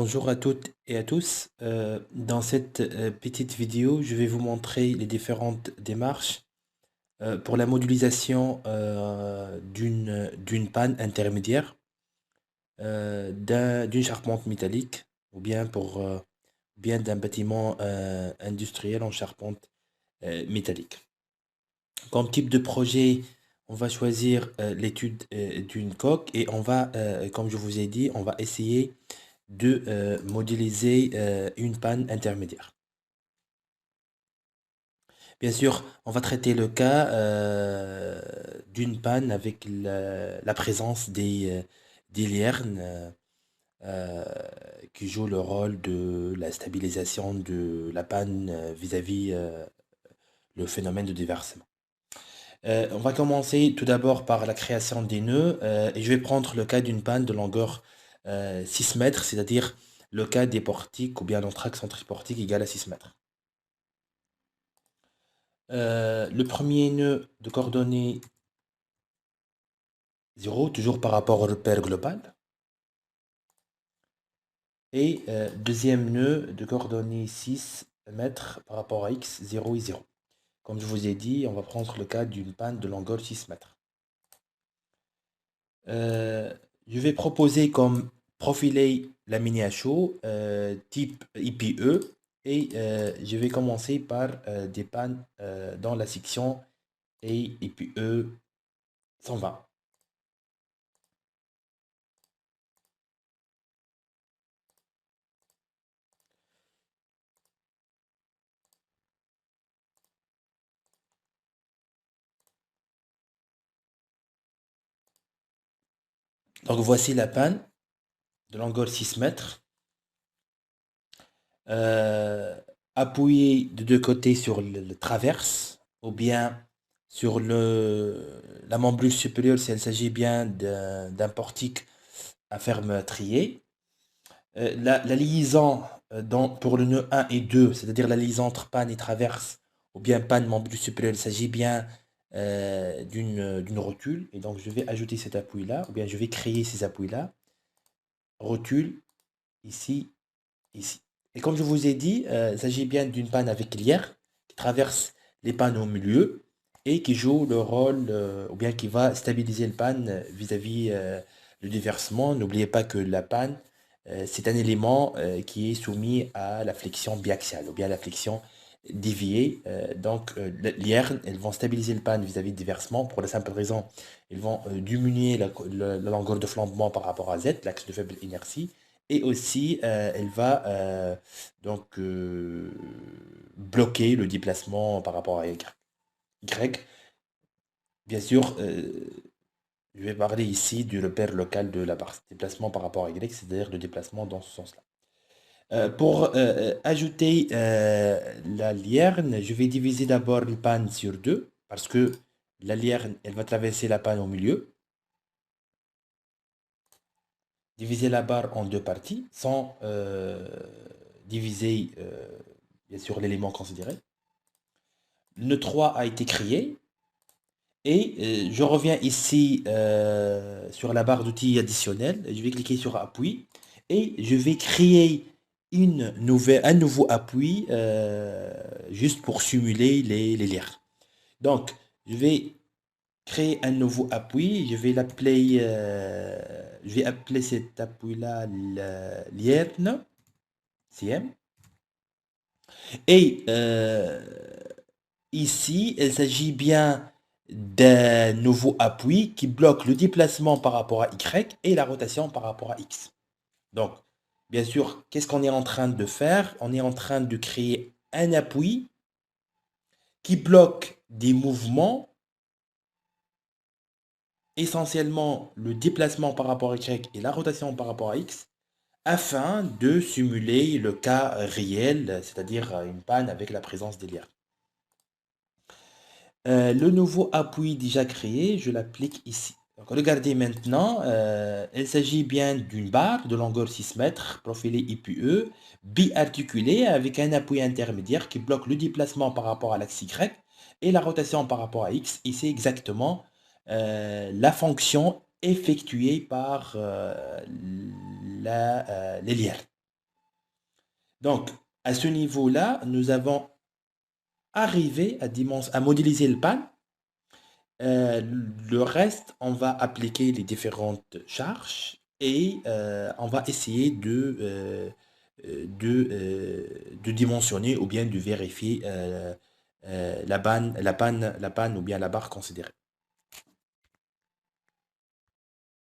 Bonjour à toutes et à tous. Dans cette petite vidéo, je vais vous montrer les différentes démarches pour la modélisation d'une panne intermédiaire d'une charpente métallique ou bien bien d'un bâtiment industriel en charpente métallique. Comme type de projet, on va choisir l'étude d'une coque et on va, comme je vous ai dit, on va essayer de modéliser une panne intermédiaire. Bien sûr, on va traiter le cas d'une panne avec la présence des liernes euh, qui jouent le rôle de la stabilisation de la panne vis-à-vis le phénomène de déversement. On va commencer tout d'abord par la création des nœuds et je vais prendre le cas d'une panne de longueur 6 mètres, c'est-à-dire le cas des portiques ou bien l'entraque centriportique égale à 6 mètres. Le premier nœud de coordonnées 0, toujours par rapport au repère global. Et deuxième nœud de coordonnées 6 mètres par rapport à x, 0 et 0. Comme je vous ai dit, on va prendre le cas d'une panne de longueur 6 mètres. Je vais proposer comme profilé laminé à chaud type IPE et je vais commencer par des pannes dans la section et IPE 120. Donc voici la panne de longueur 6 mètres. Appuyé de deux côtés sur le traverse ou bien sur la membrure supérieure si il s'agit bien d'un portique à ferme triée. La liaison pour le nœud 1 et 2, c'est-à-dire la liaison entre panne et traverse, ou bien panne membrure supérieure, il s'agit bien d'une rotule. Et donc je vais ajouter cet appui-là, ou bien je vais créer ces appuis-là. Rotule, ici, ici. Et comme je vous ai dit, il s'agit bien d'une panne avec lierre qui traverse les pannes au milieu et qui joue le rôle, ou bien qui va stabiliser le panne vis-à-vis le déversement. N'oubliez pas que la panne, c'est un élément qui est soumis à la flexion biaxiale ou bien à la flexion déviée. Donc, les liernes, elles vont stabiliser le panne vis-à-vis du déversement pour la simple raison, elles vont diminuer la longueur de flambement par rapport à Z, l'axe de faible inertie. Et aussi, elle va donc bloquer le déplacement par rapport à Y. Bien sûr, je vais parler ici du repère local de la barre. Déplacement par rapport à Y, c'est-à-dire le déplacement dans ce sens-là. Pour ajouter la lierne, je vais diviser d'abord le panne sur 2, parce que la lierne, elle va traverser la panne au milieu. Diviser la barre en deux parties, sans diviser bien sûr l'élément considéré. Le 3 a été créé. Et je reviens ici sur la barre d'outils additionnels. Je vais cliquer sur appui et je vais créer un nouveau appui juste pour simuler les liens. Donc, je vais créer un nouveau appui. Je vais appeler cet appui-là lierne, CM. Et ici, il s'agit bien d'un nouveau appui qui bloque le déplacement par rapport à Y et la rotation par rapport à X. Donc, bien sûr, qu'est-ce qu'on est en train de faire? On est en train de créer un appui qui bloque des mouvements, essentiellement le déplacement par rapport à Y et la rotation par rapport à X, afin de simuler le cas réel, c'est-à-dire une panne avec la présence des liens. Le nouveau appui déjà créé, je l'applique ici. Donc, regardez maintenant, il s'agit bien d'une barre de longueur 6 mètres, profilée IPE, biarticulée avec un appui intermédiaire qui bloque le déplacement par rapport à l'axe Y et la rotation par rapport à X. Et c'est exactement la fonction effectuée par les lières. Donc, à ce niveau-là, nous avons arrivé à modéliser le panne. Euh, le reste, on va appliquer les différentes charges et on va essayer de dimensionner ou bien de vérifier la panne ou bien la barre considérée.